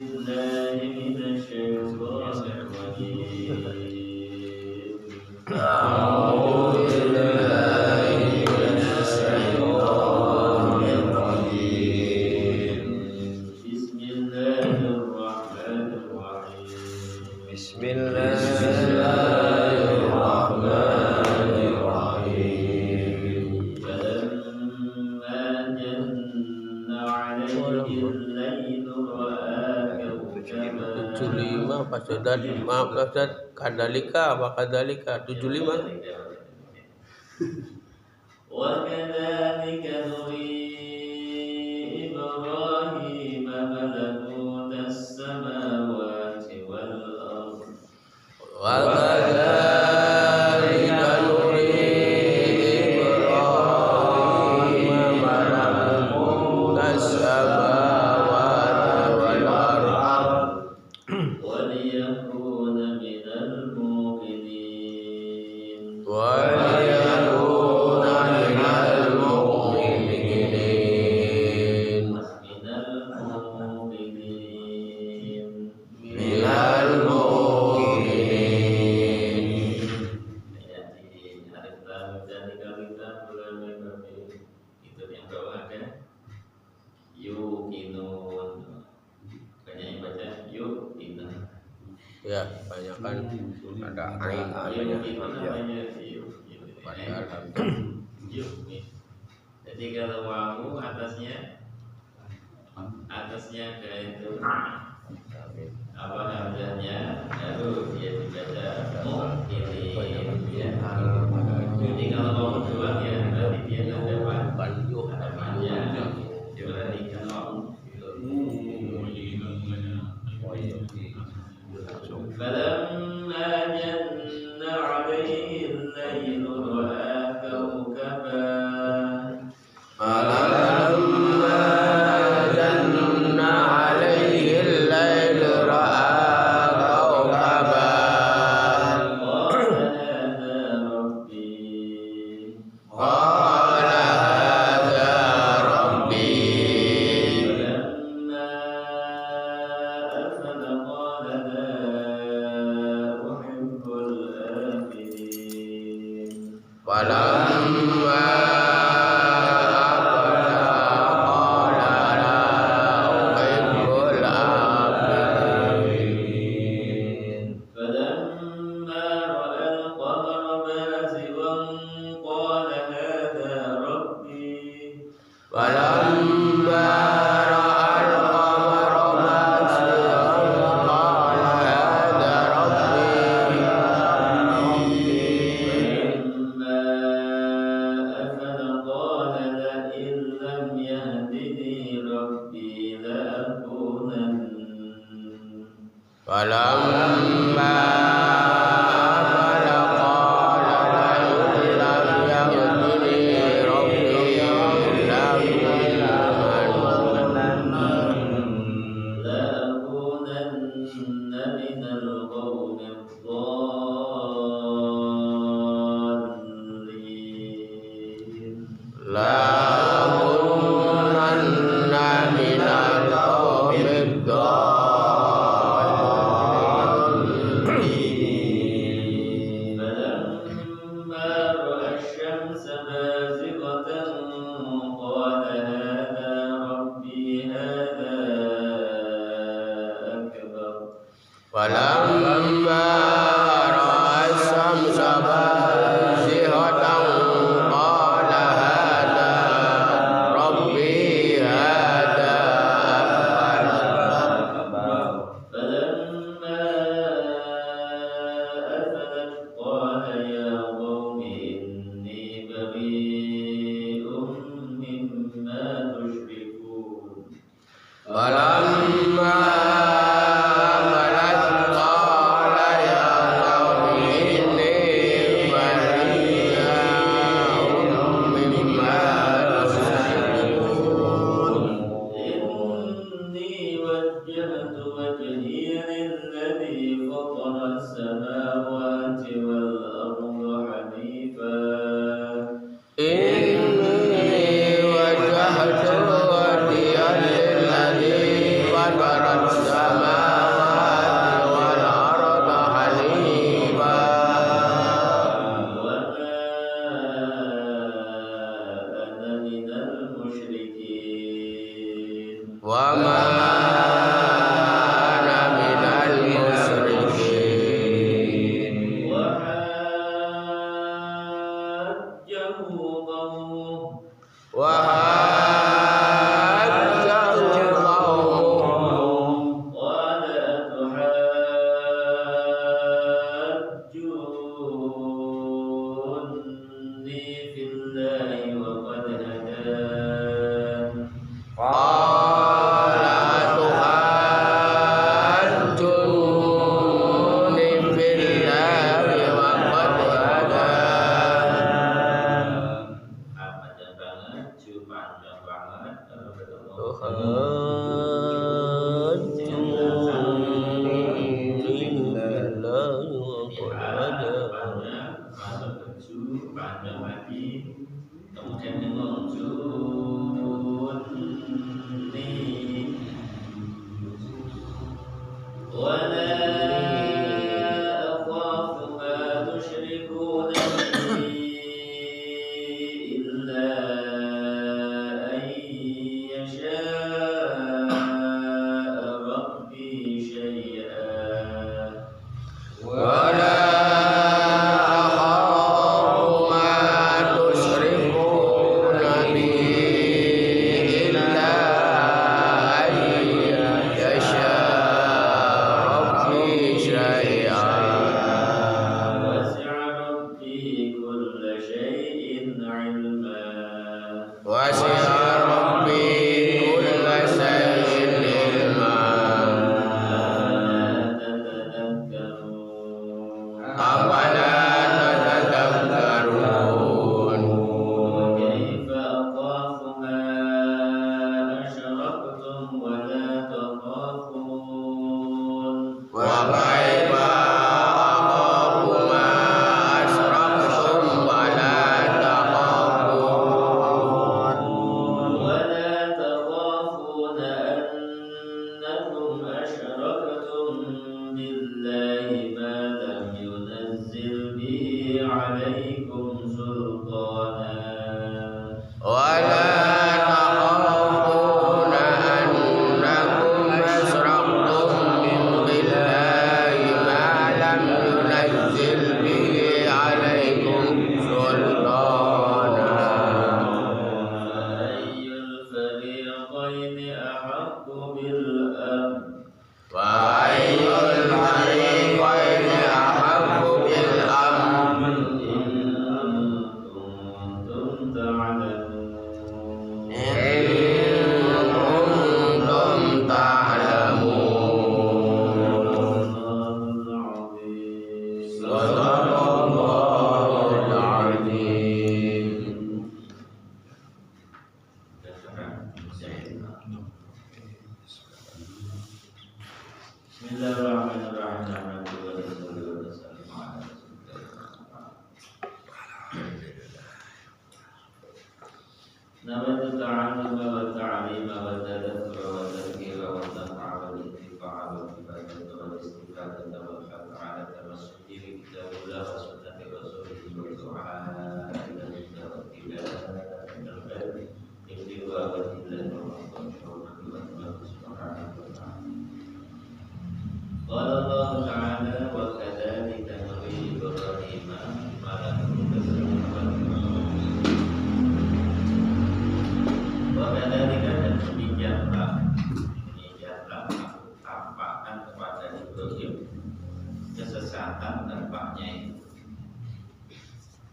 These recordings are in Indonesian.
بالله من الشيطان الرجيم أعوذ بالله من الشيطان الرجيم بسم الله الرحمن الرحيم بسم الله الرحمن الرحيم فلما جن عليه الليل رأى كوكبا 75 Pak Ustaz, maaf Pak Ustaz, kadalika apa kadalika 75 وكذلك نري إبراهيم ملكوت السماوات والأرض wa kadzalika nuri Ibrahim malakutas samawati wal ardh وليكون من الموقنين wa liyakuna minal mu'minin minal mu'minin. Ya, di alif lam dan kita mulai itu yang bawah ada yuqinun. Banyak yang baca yuqinun. Ya, kebanyakan ada ain adanya. Yuqinun namanya yuqinun. Padahal Yuqin. Jadi kalau wawu atasnya ada itu apa hamzahnya lalu dia dibaca muqinin ya. Jadi kalau wawu dua ya berarti dia ada apa? Namanya berarti kalau فلما جن عليه الليل رأى كوكبا falamma janna alaihi al-lail ra'a kawkaban قال هذا ربي qala hadza rabbi فلما أفل قال لا أحب الآفلين falamma afala qala la uhibbul afilin فلما رأى القمر بازغا قال هذا ربي falamma ra'al qamara basiran qala hadha rabbi فلما أفل قال لئن لم يهدني ربي لأكونن falamma afala qala la'in lam yahdini rabbi لأكونن من القوم الضالين la'akunanna minal qawmid dhalin فلما رأى الشمس بازغة قال هذا ربي هذا أكبر falamma ra'a asyamsa bazghatan qala hadha rabbi hadha akbar فلما أفلت قال يا قوم إني بريء مما تشركون falamma malat qala ya qawmi inni bari'un mimma tushrikun إني وجهت وجهي للذي فطر السماوات والأرض حنيفا inni wajjahtu wajhiya lilladzi fatara as-samawati ana minal musyrikin. وحاجه قومه قال أتحاجوني في الله وقد هدان قال أتحاجوني في الله وقد هدان. panjang banget, panjang banget kalau ketemu panjang lagi, kemudian wala akhafu ma tusyrikuna bihi illa an yasha'a rabbi syai'an ولا أخاف ما تشركون به إلا أن يشاء ربي شيئا وسع ربي كل شيء علما وسع ربي كل شيء علما أفلا تتذكرون وكيف أخاف ما أشركتم ولا تخافون وكيف أخاف ما أشركتم ولا تخافون أنكم أشركتم بالله ما لم ينزل به عليكم سلطانا ولا تخافون أنكم أشركتم بالله ما لم ينزل به عليكم سلطانا فأي الفريقين أحق بالأمن وأي الفريقين أحق بالأمن إن كنتم تعلمون إن كنتم تعلمون صدق الله العظيم. Bismillahirrahmanirrahim. Nawaitu ta'alluma wa ta'lima wa tadabbura wa tadhkira wa naf'a wa intifa'a wa ibadata wa istifadata wa fat'ala tamassuki bi kitabillah wa sunnati rasulih wa du'a ila Allah wa tibaa al-khair ibtiwa wa tilal wa subhanahu wa ta'ala. Qala Allah ta'ala wa kadzalika nuri Ibrahim malakum dan demikianlah aku tampakkan kepada Ibrahim kesesatan tampaknya itu,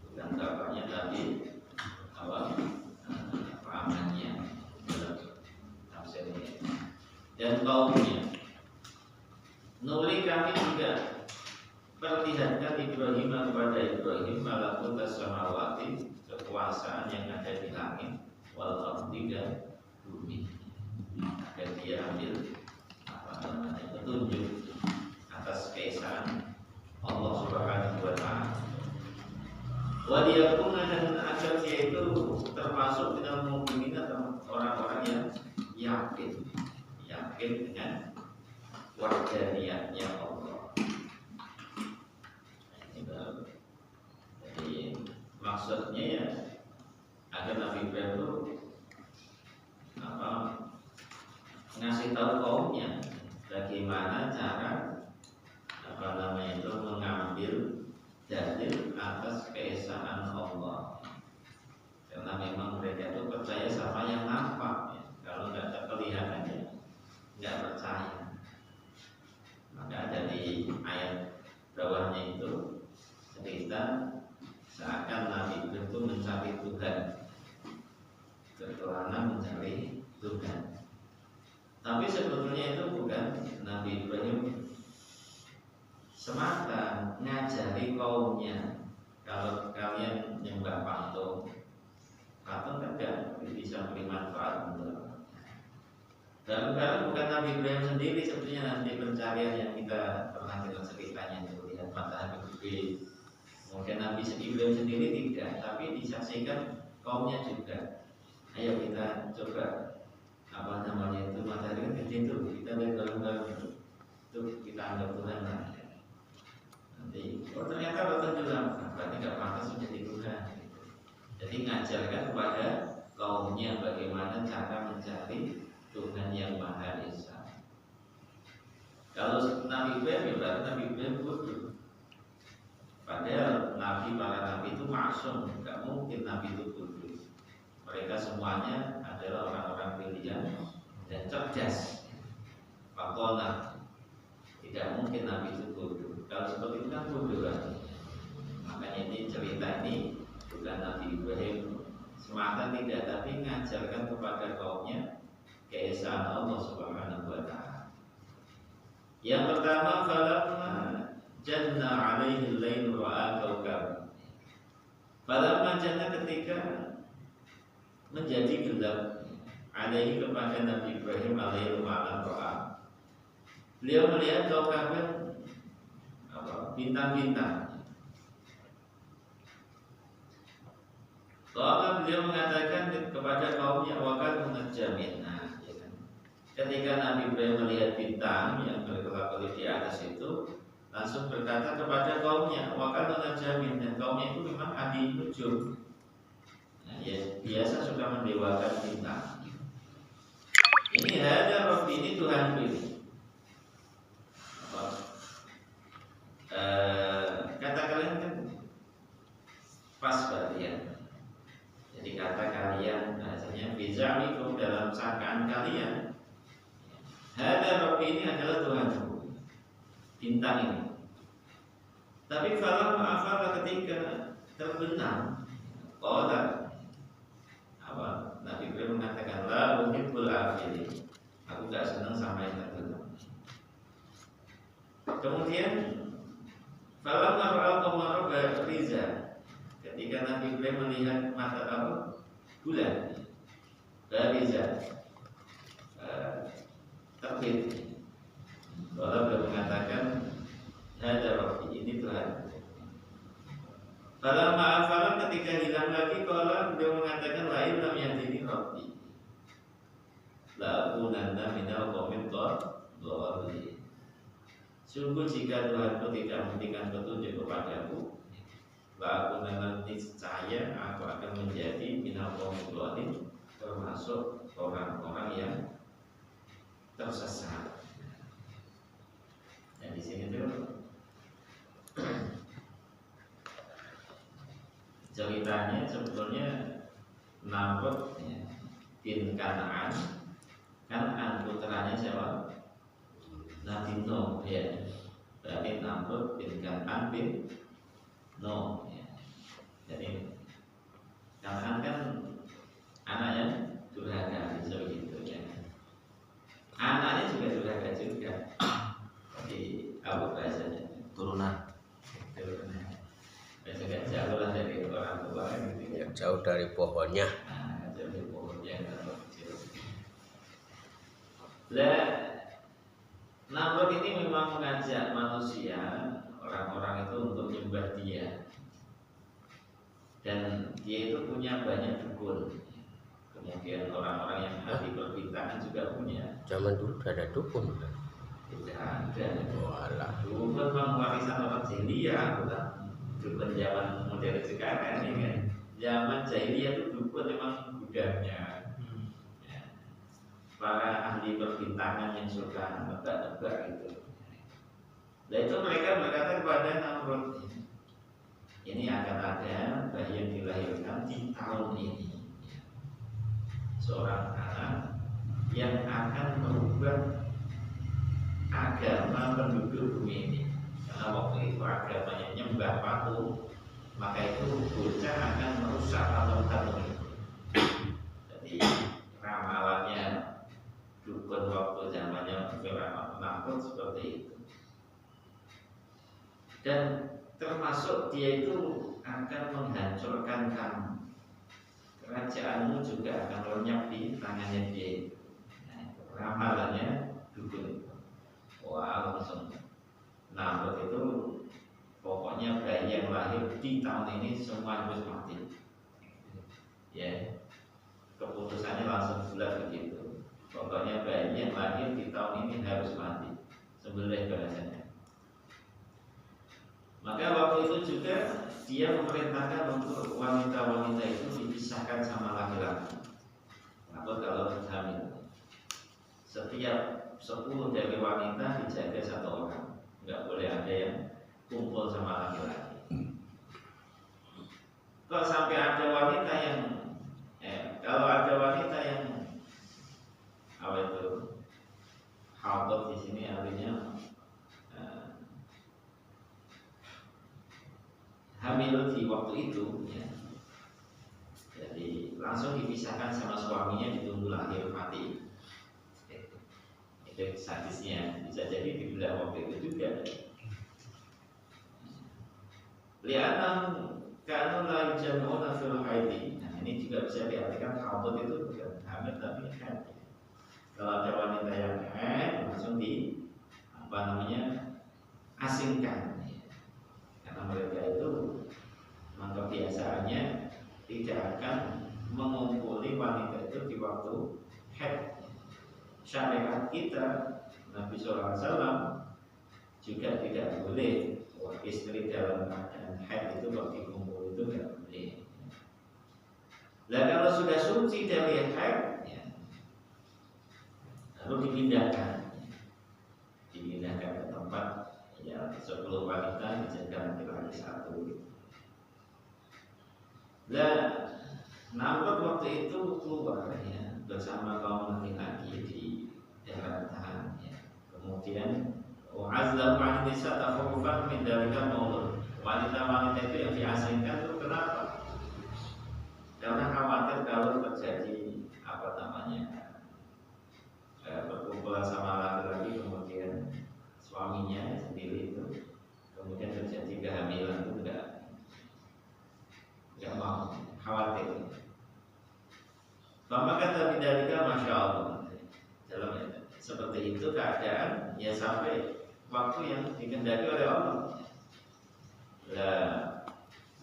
bukan tampaknya tapi apa pamannya dalam tafsirnya dan kaumnya. Nuri kami juga perlihatkan Ibrahim kepada Ibrahim malakut as-samawati, kekuasaan yang ada di langit wal ardi dan bumi, dan dia ambil petunjuk atas keesaan Allah Subhanahu wa taala. Wa liyakuna, dan agar dia itu termasuk dengan mukminin atau orang-orang yang yakin dengan wahdaniyatnya Allah. Jadi maksudnya ya agar Nabi Ibrahim itu ngasih tahu kaumnya bagaimana cara mengambil dalil atas keesaan Allah. Karena memang mereka itu percaya sama yang nampak ya. Kalau nggak terlihat aja nggak percaya. Maka dari ayat bawahnya itu cerita seakan Nabi Ibrahim itu mencari Tuhan, berkelana mencari Tuhan. Tapi sebetulnya itu bukan Nabi Ibrahim semata ngajari kaumnya, kalau kalian nyembah patung kan bisa beri manfaat untuk. Dan bukan Nabi Ibrahim sendiri sebetulnya nanti pencarian yang kita pernah dengar ceritanya itu lihat matahari gede. Mungkin Nabi Ibrahim sendiri tidak, tapi disaksikan kaumnya juga. Ayo kita coba itu matahari kan gede itu, kita lihat dalam itu kita anggap Tuhan lah. Nanti ternyata betul juga, berarti nggak pantas menjadi Tuhan. Jadi ngajarkan kepada kaumnya bagaimana cara mencari Tuhan yang Maha Esa. Kalau Nabi Ibrahim, berarti Nabi Ibrahim bodoh. Padahal para nabi itu maksum, nggak mungkin nabi itu bodoh. Mereka semuanya adalah orang-orang pilihan dan cerdas. Fakona, tidak mungkin nabi itu bodoh. Kalau seperti itu kan bodoh kan. Makanya ini cerita ini bukan Nabi Ibrahim semata tidak, tapi mengajarkan kepada kaumnya keesaan Allah Subhanahu wa Ta'ala. Yang pertama, falamma janna alaihi al-lail ra'a kawkab. Falamma janna, ketika menjadi gelap, alaihi kepada Nabi Ibrahim alaihi malam ra'a. Beliau melihat kawkaban, bintang-bintang. Kalau beliau mengatakan kepada kaumnya wakal mengerjamin. Nah, ya kan? Ketika Nabi Ibrahim melihat bintang yang berkelap-kelip di atas itu, langsung berkata kepada kaumnya wakal mengerjamin. Dan kaumnya itu memang ahli nujum. Nah, ya, biasa suka mendewakan bintang. Ini ada Rabbi, ini Tuhan ini. Kata kalian kan pas berarti ya. Jadi kata kalian bahasanya bizamikum, dalam sangkaan kalian, hada Rabbi, ini adalah Tuhanku, bintang ini. Tapi falam ma'afala, ketika terbenam, Nabi Ibrahim mengatakan la uhibbul afili, aku gak senang sama yang terbenam. Kemudian falam ma'afala qamara bariza, ketika Nabi Ibrahim melihat mata bulan bariza terbit, Allah beliau mengatakan hada Rabbi, ini Tuhan. Falam ma'afala, ketika hilang lagi, kalau beliau mengatakan lain lam yahdini Rabbi la akunanna minal qaumid dhalin. Sungguh jika Tuhanku tidak memberikan petunjuk kepadaku, la akunanna, niscaya aku akan menjadi minal qaumid dhalin, termasuk orang-orang yang tersesat. Dan di sini tuh ceritanya sebetulnya Namrud bin Kan'an putranya siapa? Nabi Nuh ya. Berarti Namrud bin Kan'an bin Nuh ya. Jadi Kan'an kan anaknya durhaka, begitu ya. Anaknya juga durhaka juga. Jadi apa bahasanya? Turunan. Biasa gak jauh lah dari orang tua gitu ya. Jauh dari pohonnya. Nah, jauh dari pohonnya kalau kecil. Lah, Namrud ini memang mengajak manusia, orang-orang itu untuk menyembah dia. Dan dia itu punya banyak dukun. Kemudian orang-orang yang ahli perbintangan juga punya. Zaman dulu ada dukun. Tidak ada. Walah. Dulu memang warisan orang jahiliyah, bukan dukun zaman modern sekarang ini kan. Zaman jahiliyah itu dukun memang budaknya. Ya. para ahli perbintangan yang suka nebak-nebak gitu. Nah itu mereka berkata kepada Namrud, ini akan ada bayi yang dilahirkan di tahun ini, seorang anak yang akan merubah agama penduduk bumi ini. Karena waktu itu agamanya nyembah patung, maka itu bocah akan merusak patung-patung itu. Jadi ramalannya dukun waktu zamannya Firaun Namrud seperti itu. Dan termasuk dia itu akan menghancurkan kamu, kerajaanmu juga akan lenyap di tangannya dia. Nah, ramalannya dukun. Wah, langsung Namrud itu pokoknya bayi yang lahir di tahun ini semua harus mati. Ya, keputusannya langsung bulat begitu. Pokoknya bayi yang lahir di tahun ini harus mati, sembelih bahasanya. Maka waktu itu juga dia memerintahkan untuk wanita-wanita itu dipisahkan sama laki-laki. Atau kalau hamil, setiap 10 dari wanita dijaga 1 orang, nggak boleh ada yang kumpul sama laki-laki. Kalau sampai ada wanita yang kalau ada wanita yang apa itu hadat di sini artinya hamil di waktu itu, ya. Jadi langsung dipisahkan sama suaminya, ditunggu lahir mati. Itu sadisnya, bisa jadi dibilang waktu itu juga. Lihatlah kalau la jamuna fil haidi. Nah ini juga bisa diartikan hadat itu bukan hamil tapi haid. Kalau ada wanita yang haid langsung di asingkan. Karena mereka itu memang kebiasaannya tidak akan mengumpuli wanita itu di waktu haid. Syariat kita Nabi SAW juga tidak boleh istri dalam keadaan haid itu waktu dikumpul itu tidak boleh. Nah kalau sudah suci dari haid, ya, lalu dipindahkan ke tempat, ya 10 wanita dijaga laki-laki 1. Nah, Namrud waktu itu keluar ya bersama kaum laki-laki di daratan ya. Kemudian wa'azlam ma'nisa takhufan min dalika maulud. Wanita-wanita itu yang diasingkan itu kenapa? Karena khawatir kalau terjadi berkumpul sama laki-laki kemudian suaminya sendiri itu kemudian terjadi kehamilan itu enggak mau, khawatir. Maka kata bidalika masya Allah dalam seperti itu keadaan ya sampai waktu yang dikehendaki oleh Allah. Lah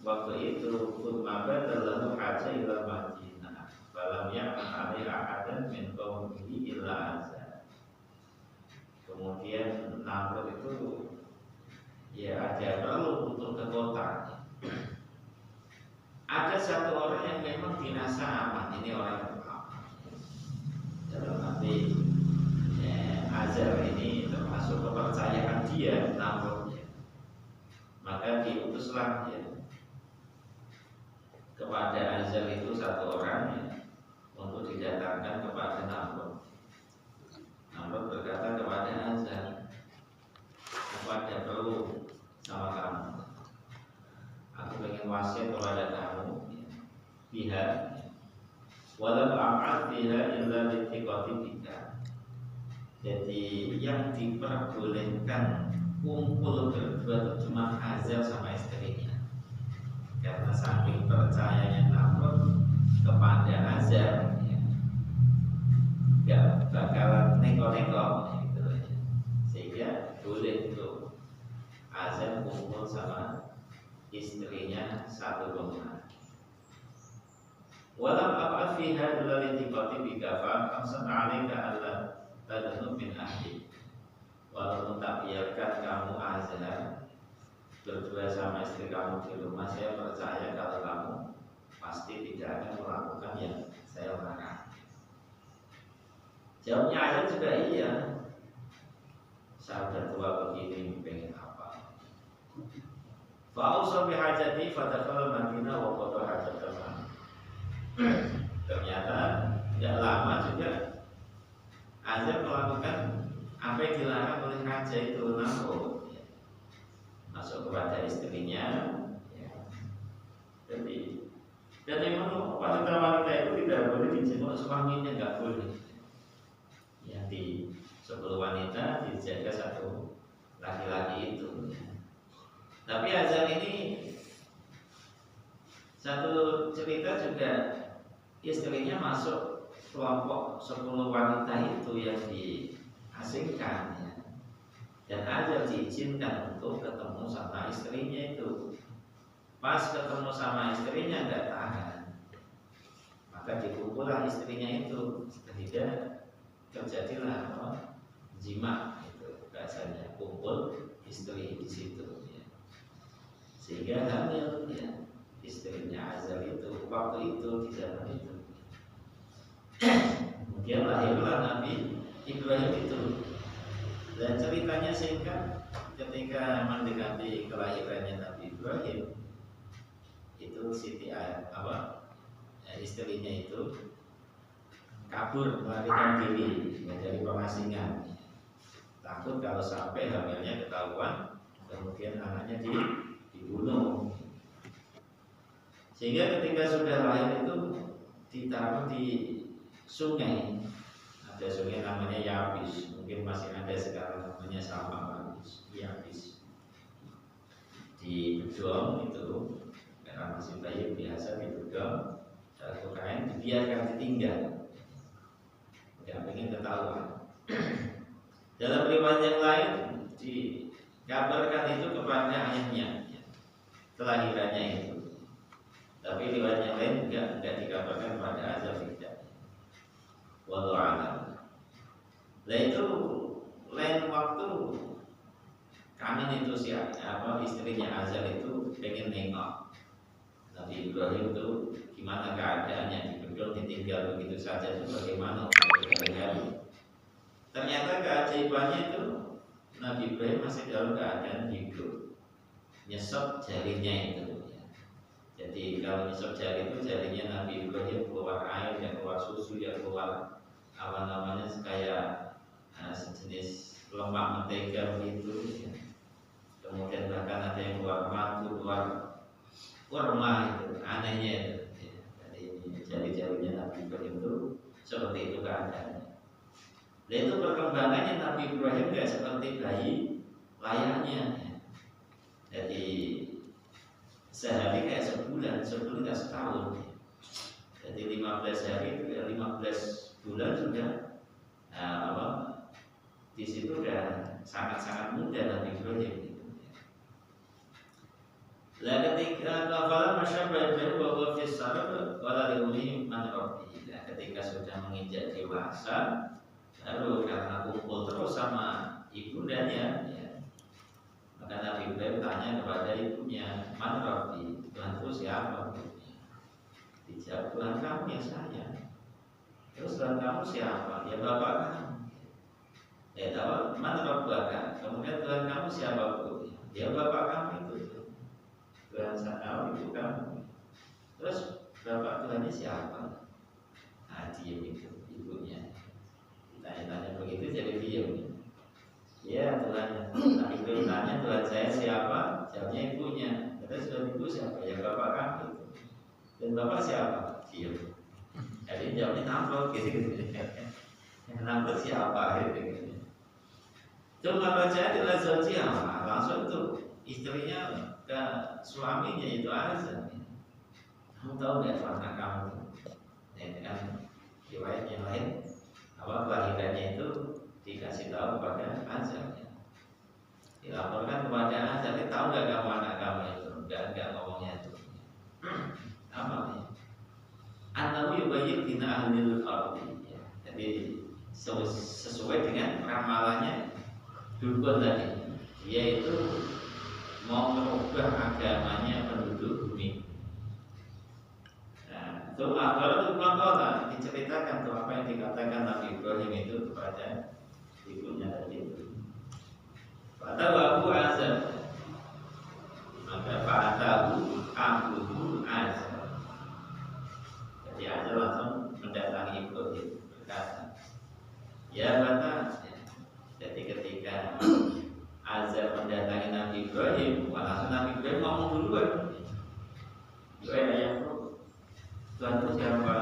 waktu itu kumaba dalam haja ila Madinah falam ya'man 'alaiha ahadan min qaumihi illa azza. Kemudian Namrud itu ya ada perlu untuk ke kota. Ada satu orang yang memang dirasa aman, ini orang yang aman. Dalam arti Azar ini termasuk kepercayaan dia Namrud. Maka diutuslah ya kepada Azar itu satu orang ya, untuk didatangkan kepada Namrud. Namrud berkata kepada Azar, aku ada perlu sama kamu. Aku ingin wasiat kepada kamu biha walau a'ad biha illa litikati bika. Jadi yang diperbolehkan kumpul berdua itu cuma Azar sama istrinya. Karena saking percayanya Namrud kepada Azar ya, gak bakalan neko-neko gitu aja. Sehingga boleh untuk Azar kumpul sama istrinya satu rumah. Walam ab'ad fiha illa litikati bika fa'amsan 'alaika alla tadnu min ahli. Walaupun tak biarkan kamu Azar berdua sama istri kamu di rumah, saya percaya kalau kamu pasti tidak akan melakukan yang saya larang. Jawabnya azal juga iya. Saya udah tua begini, pengen apa? Fa'usah bihajati fadakal Madinah wa qada hajatama. Ternyata tidak lama juga azal melakukan apa yang dilarang oleh raja itu, nafkah, ya. Masuk kepada istrinya, ya. Jadi dan memang wanita itu tidak boleh dijenguk suaminya, nggak boleh. Ya, di 10 wanita dijaga satu laki-laki itu. Tapi azal ini satu cerita juga, istrinya masuk kelompok 10 wanita itu yang diasingkan, ya. Dan azal diizinkan untuk ketemu sama istrinya itu. Pas ketemu sama istrinya nggak tahan, maka dipukullah istrinya itu, sehingga terjadilah jima itu bahasanya, kumpul istri di situ, ya. Sehingga hamil, ya, istrinya azal itu waktu itu di zaman itu. Kemudian lahirlah Nabi Ibrahim itu. Dan ceritanya singkat, ketika mendekati kelahirannya Nabi Ibrahim itu Siti istrinya itu kabur melarikan diri dari pengasingan, takut kalau sampai hamilnya ketahuan kemudian anaknya dibunuh. Sehingga ketika sudah lahir itu ditaruh di sungai, ada sungai namanya Yabis, mungkin masih ada sekarang namanya sama Yabis, di bedong itu. Karena masih bayi biasa dibedong, satu kain dibiarkan ditinggal, tidak ingin ketahuan. Dalam riwayat yang lain dikabarkan itu kepada ayahnya, ya, kelahirannya itu. Tapi riwayat yang lain juga tidak dikabarkan kepada azal, tidak. Wallahu a'lam. Nah itu lain waktu kami itu istrinya azal itu pengen nengok Nabi Ibrahim itu gimana keadaannya, di bedong ditinggal begitu saja itu bagaimana hari. Ternyata keajaibannya itu Nabi Ibrahim masih dalam keadaan hidup, nyesep jarinya itu, ya. Jadi kalau nyesep jari itu jarinya Nabi Ibrahim keluar air, yang keluar susu, yang keluar kayak sejenis lemak mentega begitu, ya. Kemudian bahkan ada yang keluar madu, keluar kurma itu, anehnya itu, ya. Jadi jari-jarinya Nabi Ibrahim itu seperti itu keadaannya. Dan itu perkembangannya Nabi Ibrahim tidak seperti bayi layaknya, ya. Jadi sehari kayak sebulan tidak setahun, ya. Jadi 15 hari itu ya 15 bulan sudah di situ udah sangat-sangat muda Nabi Ibrahim. Lah ketika kafala masyabah Ibrahim wa fi sarab wala liuli man rabbi. Nah, ketika sudah menginjak dewasa, lalu karena kumpul terus sama ibundanya, ya, maka Nabi Ibrahim tanya kepada ibunya, man rabbi, Tuhanku siapa? Dijawab, Tuhan kamu ya saya. Terus Tuhan kamu siapa? Ya bapak kamu. Ya tahu, man rabbaka. Kemudian Tuhan kamu siapa bu? Ya bapak kamu itu. Tuhan saya ibu kamu. Terus bapak Tuhannya siapa? Nah, diem itu ibunya. Ditanya-tanya begitu jadi diem. Ya Tuhan, Nabi Ibrahim tanya Tuhan saya siapa? Jawabnya ibunya. Terus Tuhan ibu siapa? Ya bapak kamu itu. Dan bapak siapa? Diem. Jadi jawabnya nampol gitu. Nampol siapa? Gitu. Cuma baca adalah zaujiah, langsung itu istrinya ke suaminya itu azan. Kamu tahu nggak anak kamu? Ini kan riwayat yang lain, kelahirannya itu dikasih tahu kepada azan. Dilaporkan kepada azan, tahu nggak kamu anak kamu itu? Enggak ngomongnya itu. Apa nih? Anahu yubayyin bina ahlil ardi. Jadi sesuai dengan ramalannya dukun tadi, yaitu mau merubah agamanya penduduk bumi. Itu akhbar itu mengatakan diceritakan tuh apa yang dikatakan Nabi Ibrahim itu kepada ibunya tadi itu. Pada Abu Azam, maka Fa'atahu Abu Azam. Jadi Azam langsung mendatangi Ibrahim berkata, ya Bata. Jadi ketika Azam mendatangi Nabi Ibrahim, langsung Nabi Ibrahim ngomong duluan. Ya ayahku, Tuhan itu siapa?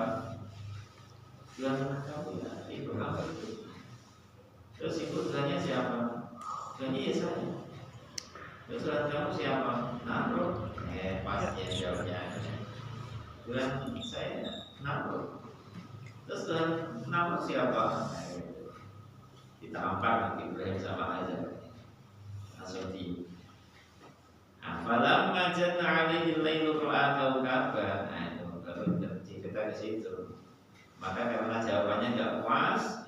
Tuhan kamu ya, Ibrahim. Terus ibu Tuhannya siapa? Tuhannya Yesaya. Terus Tuhan kamu siapa? Namrud. Pasnya jawabnya. Tuhan saya Namrud. Terus Tuhan Namrud siapa? Ditampar Ibrahim sama Azam. Langsung di falam majan alaihi lailu ra'a kaukaba. Nah itu baru kita ke situ. Maka karena jawabannya enggak puas,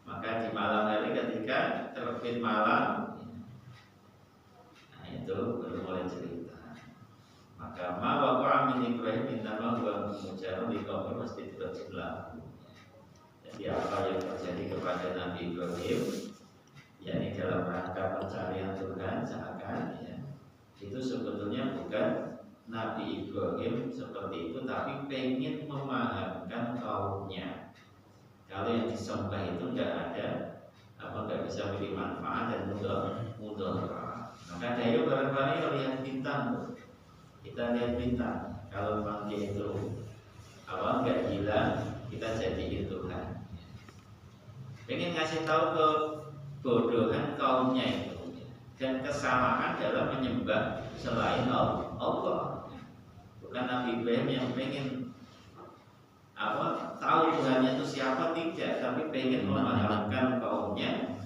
maka di malam hari ketika terbit malam, nah itu baru mulai cerita. Maka ma waqa'a min Ibrahim innama huwa mujarrad liqaumi mastidrojillah. Jadi apa yang terjadi kepada Nabi Ibrahim, yakni dalam rangka pencarian Tuhan seakan ya, itu sebetulnya bukan Nabi Ibrahim seperti itu, tapi pengen memahamkan kaumnya. Kalau yang disembah itu tidak ada nggak bisa beri manfaat dan mudah. Maka dia barangkali lihat bintang, kita lihat bintang. Kalau memang dia itu awal nggak gila, kita jadiin Tuhan. Pengen ngasih tahu kebodohan kaumnya itu dan kesalahan dalam menyembah selain Allah. Bukan Nabi Ibrahim yang pengen tahu Tuhannya itu siapa, tidak, tapi pengen memahamkan kaumnya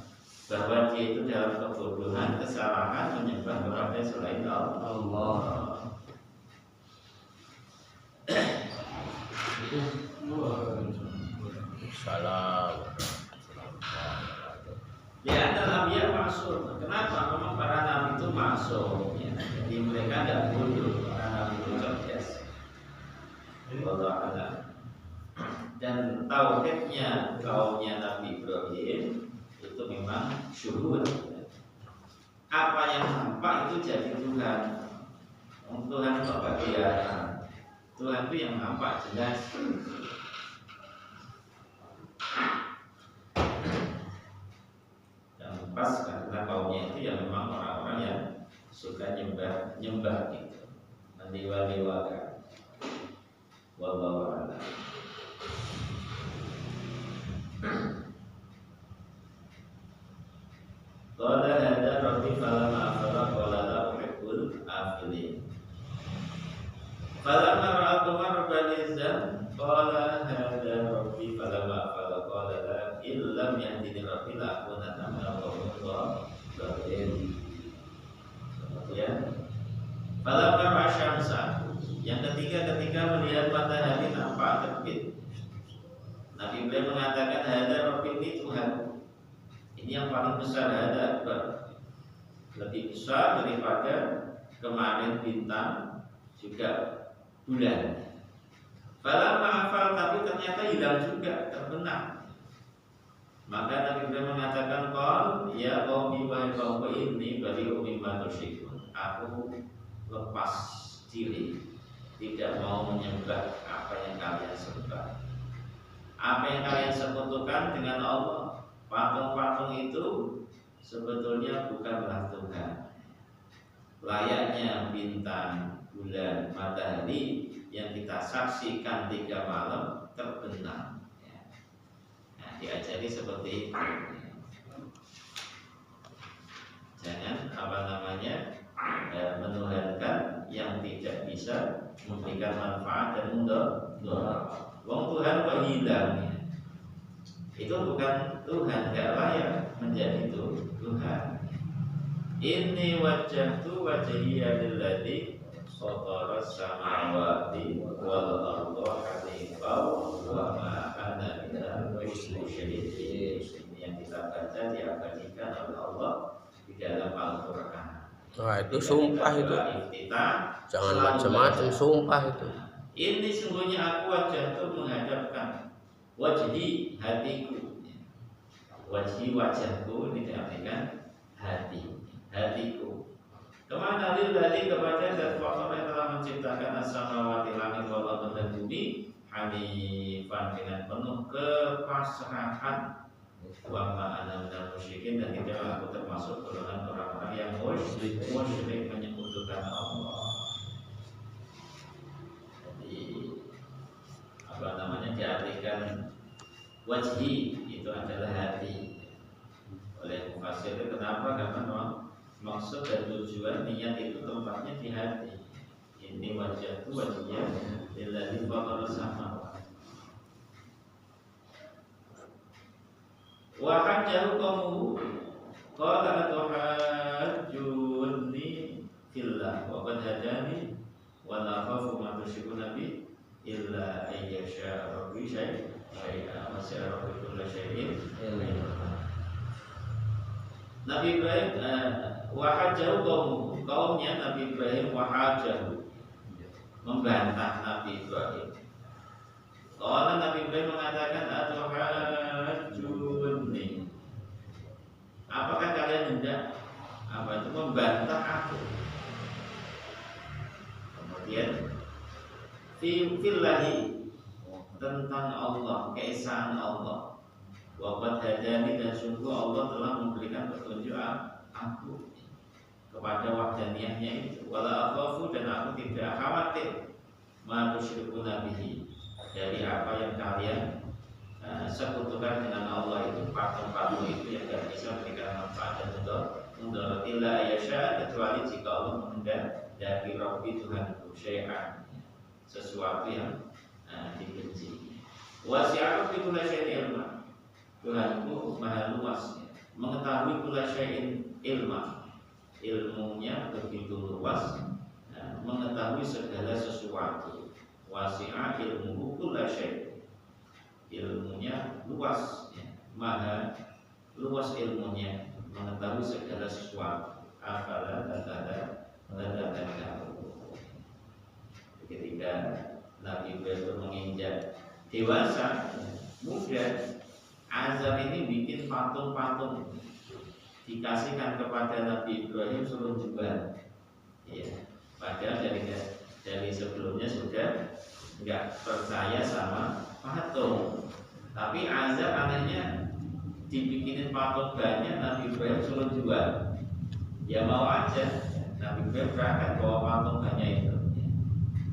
bahwa dia itu dalam kebodohan, kesalahan menyembah kepada selain Allah. Salam. Ya, dalam dia masuk. Kenapa? Memang para nabi itu masuk. Ya. Jadi mereka tidak bodoh. Para nabi itu cerdas. Allah Alam. Dan tauhidnya kaumnya Nabi Ibrahim itu memang syuhud. Apa yang nampak itu jadi Tuhan. Tuhan itu bagian. Tuhan itu yang nampak jelas. Pas karena kaumnya itu yang memang orang-orang yang suka nyembah gitu, mendewa-dewakan. Wallahu a'lam. Qala hadza rabbi falamma afala qala la uhibbul afilin. Falamma ra'a qamar balizan qala hadza rabbi falamma afala qala la illam yahdini rabbi la akunanna minal dhalin. Kemudian falamma ra'a syamsa, yang ketiga ketika melihat matahari nampak terbit, Nabi Ibrahim mengatakan hadza rabbi, ini Tuhan. Ini yang paling besar, hadza akbar. Lebih besar daripada kemarin bintang juga bulan. Falamma afal, tapi ternyata hilang juga, terbenam. Maka Nabi Ibrahim mengatakan qal ya qaumi wa qaumi inni bari'un mimma tusyrikun. Aku lepas diri, tidak mau menyembah apa yang kalian sembah. Apa yang kalian sekutukan dengan Allah, patung-patung itu sebetulnya bukanlah Tuhan. Layaknya bintang, bulan, matahari yang kita saksikan 3 malam terbenam. Nah, diajari seperti itu. Jangan menuhankan yang tidak bisa memberikan manfaat dan mudarat. Wong Tuhan kok hilang ya? Itu bukan Tuhan, gak layak menjadi Tuhan. Inni wajjahtu wajhiya lilladzi fatara samawati wal arda hanifan wa ma ana minal musyrikin. Ini yang kita baca diabadikan oleh Allah di dalam Al-Qur'an. Wah, itu sumpah itu. Jangan macam-macam, sumpah itu. ini sungguhnya aku wajah itu menghadapkan wajhi hatiku. Wajhi wajahku ini diartikan hatiku. Kemana lillahi kepada zat faktor yang telah menciptakan as-samawati langit wal ardh dan bumi hanifan dengan penuh kepasrahan wa ma ana minal musyrikin dan tidak aku termasuk golongan orang-orang yang musyrik menyekutukan Allah. Jadi apa namanya diartikan wajhi itu adalah hati oleh mufassir. Kenapa? Karena maksud dan tujuan niat itu tempatnya di hati. Ini wajah itu wajahnya lillahi fatara samawati. Wa hajjahu qaumuhu qala atuhajjunni fillah wa qad hadani wa la khafu ma tusyrikuna bi illa ayyasha rabbi syai'a wa sya rabbi kulli syai'in Nabi Ibrahim wahajjahu kaumnya Nabi Ibrahim wahajjahu membantah Nabi Ibrahim. Kalau Nabi Ibrahim mengatakan atuhajjunni, apakah kalian hendak itu membantah aku? Kemudian fillahi tentang Allah, keesaan Allah. Waqad hadani dan sungguh Allah telah memberikan petunjuk aku kepada wahdaniyahnya itu. Wala akhafu dan aku tidak khawatir ma tusyrikuna bihi dari apa yang kalian sekutukan dengan Allah itu, patung-patung itu yang tidak bisa memberikan manfaat dan mudarat illa ayasya, kecuali jika Allah menghendaki dari Rabbi Tuhanku syai'an, sesuatu yang dibenci. Wasi'a fi kulli syai'in ilma, Tuhanku maha luas mengetahui kula syai'in ilma, ilmunya begitu luas mengetahui segala sesuatu. Wasi'a ilmuhu kula syai', ilmunya luas maha luas ilmunya mengetahui segala sesuatu. Afala tadabbarun. Ketika Nabi Ibrahim menginjak dewasa muda, azab ini bikin patung-patung dikasihkan kepada Nabi Ibrahim suruh jual. Ya, padahal dari sebelumnya sudah nggak percaya sama patung. Tapi azab anehnya dibikinin patung banyak, Nabi Ibrahim suruh jual. Ya mau aja, Nabi Ibrahim berangkat bawa patung banyak itu.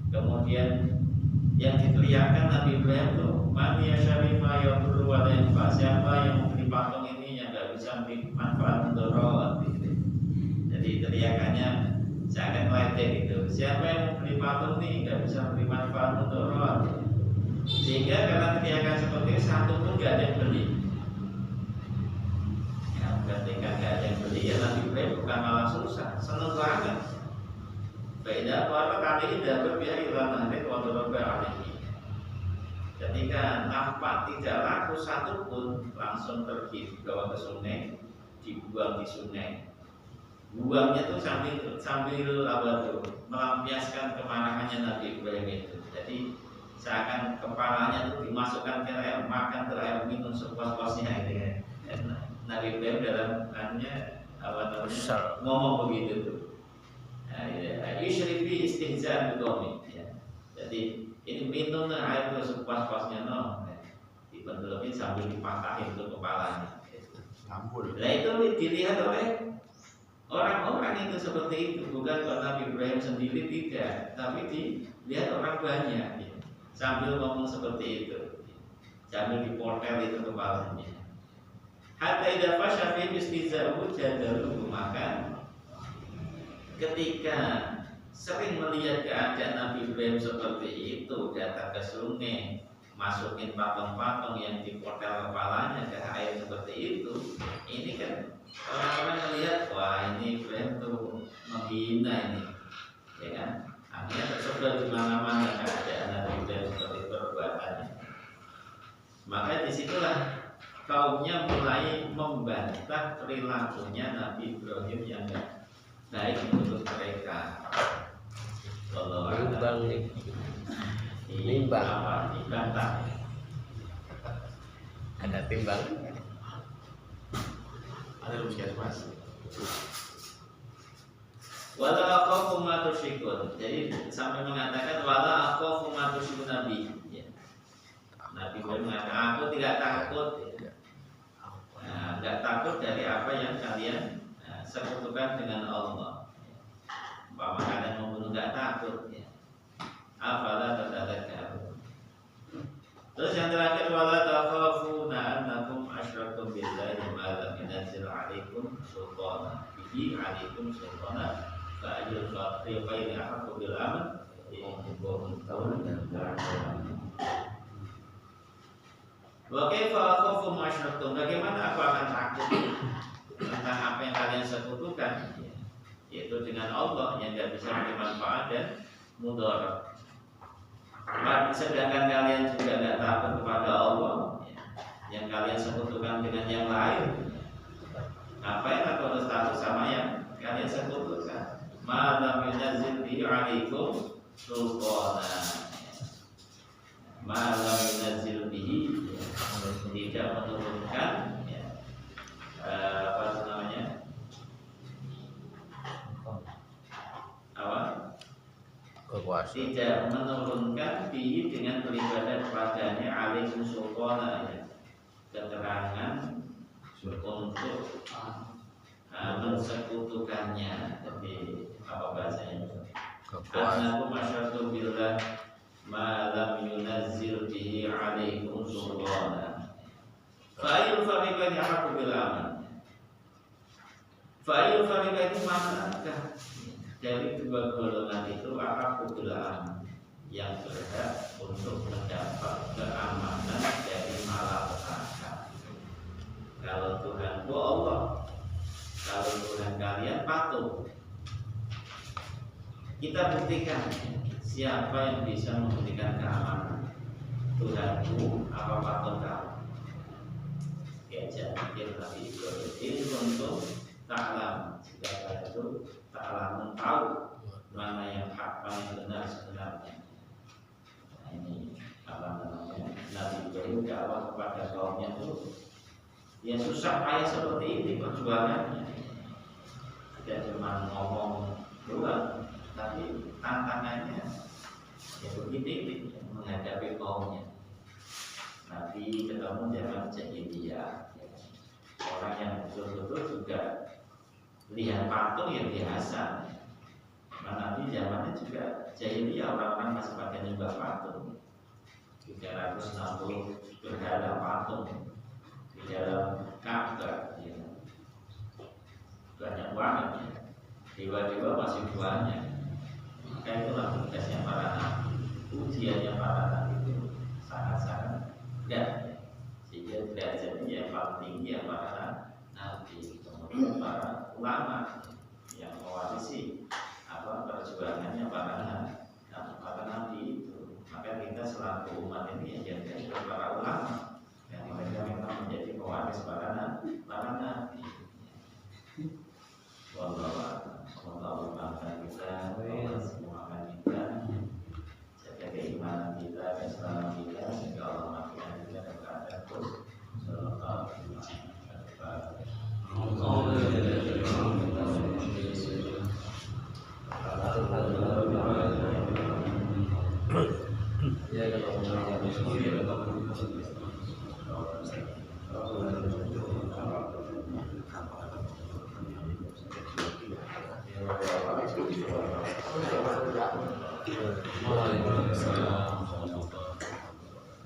Kemudian yang diteriakkan Nabi Ibrahim tuh, man yashari ma yadurru wa la yanfa, siapa yang membeli patung ini yang tidak bisa memberi manfaat mudarat gitu. Jadi teriakannya sangat ledek gitu. Siapa yang membeli patung ini tidak bisa memberi manfaat mudarat. Sehingga karena teriakan seperti itu, satu pun tidak ada yang beli. Ya, ketika tidak ada yang beli, ya Nabi Ibrahim bukan malah susah, senang banget. Beda para kali ini dapat biaya ilan nanti waktu beralih. Ketika nampak tidak laku satu pun, langsung pergi bawa ke sungai, dibuang di sungai. Buangnya tuh sambil apa tuh, melampiaskan kemarahannya Nabi Ibrahim itu. Jadi seakan kepalanya tuh dimasukkan ke air, makan ke air, minum sepuas-puasnya gitu ya. Nabi Ibrahim dalam ngomong begitu tuh. Yushrifi istihza'an biqaumi. Jadi ini minum air itu sepuas-puasnya dipendelepin sambil dipatahin ke kepalanya. Nah itu dilihat oleh orang-orang itu seperti itu, bukan kalau Nabi Ibrahim sendiri tidak, tapi dilihat orang banyak sambil ngomong seperti itu, sambil diportel itu kepalanya. Hatta idza fasha fi istihza'u jadalu, maka ketika sering melihat keadaan Nabi Ibrahim seperti itu, datang ke sungai, masukin patung-patung yang diportel kepalanya ke air seperti itu, ini kan orang-orang melihat, wah ini Ibrahim tuh menghina ini, ya kan? Akhirnya tersebar di mana-mana keadaan Nabi Ibrahim seperti perbuatannya. Maka disitulah kaumnya mulai membantah perilakunya Nabi Ibrahim yang baik menurut mereka. Kalau Nimbang. dibantah. Ada timbang. Ada puskesmas. Wala akhafu ma tusyrikun. Jadi sampai mengatakan wala akhafu ma tusyrikun Nabi. Ya. Nabi mengatakan aku tidak takut. Ya. Nah, tidak takut dari apa yang kalian sekutukan dengan Allah. Umpama kalian membunuh tidak takut. Ya. Afala tatadzakkarun. Terus yang terakhir wala takhafuna annakum asyraktum billahi ma lam yunzil 'alaikum sultana bihi 'alaikum sultana fa ajrul fariqaini ahqqu bil amn in kuntum ta'lamun. Wa kaifa akhafu ma asyraktum? Bagaimana aku akan takut tentang apa yang kalian sekutukan, yaitu dengan Allah yang tidak bisa memberi manfaat dan mudarat. Sedangkan kalian juga tidak takut kepada Allah, yang kalian sekutukan dengan yang lain. Ngapain aku harus takut sama yang kalian sekutukan? Ma lam yunzil bihi 'alaikum sultana. Ma lam yunzil bihi, tidak menurunkan apa namanya? Apa? Kekuasaan. Tidak menurunkan bihi dengan beribadah kepadanya alaikum sultana, ya. Keterangan untuk mensekutukannya. Tapi apa bahasanya? Kekuasaan. Annakum asyraktum billah ma lam yunazzil bihi alaikum sultana. Fa'il fariqaini ahqqu bil aman. Fa'il fariqaini manakah dari dua golongan itu ahqqu bil aman, yang berhak untuk mendapat keamanan dari malapetaka. Kalau Tuhanku Allah, kalau Tuhan kalian patuh. Kita buktikan siapa yang bisa memberikan keamanan. Tuhanku apa patuh kamu? Diajak pikir Nabi Ibrahim untuk ta'lam, jika kalian itu ta'lamun, tahu mana yang hak, mana yang benar sebenarnya. Nah, ini apa namanya? Nabi Ibrahim dakwah kepada kaumnya itu ya susah payah seperti ini perjuangannya. Tidak cuma ngomong doang, tapi tantangannya ya begini menghadapi kaumnya. Nabi ketemu zaman jahiliyah, orang yang betul-betul juga lihat patung yang biasa. Nabi zamannya juga jahiliyah, orang-orang masih pakai nyembah patung. 360 berhala patung di dalam Ka'bah, ya. Banyak banget, ya. Dewa-dewa masih banyak. Maka itulah tugasnya para nabi. Ujiannya para nabi itu sangat-sangat berat, sehingga derajatnya yang paling tinggi ya para nabi. Kemudian para ulama yang mewarisi perjuangannya para nabi itu. Maka kita selaku umat ini yang jadi para ulama yang mereka memang menjadi pewaris para nabi. Wallahu a'lam kita, semua kita jaga keimanan kita, keislaman kita, sehingga Allah maafkan kita dan keadaan terus. Sallallahu alaihi wasallam. Waalaikumsalam.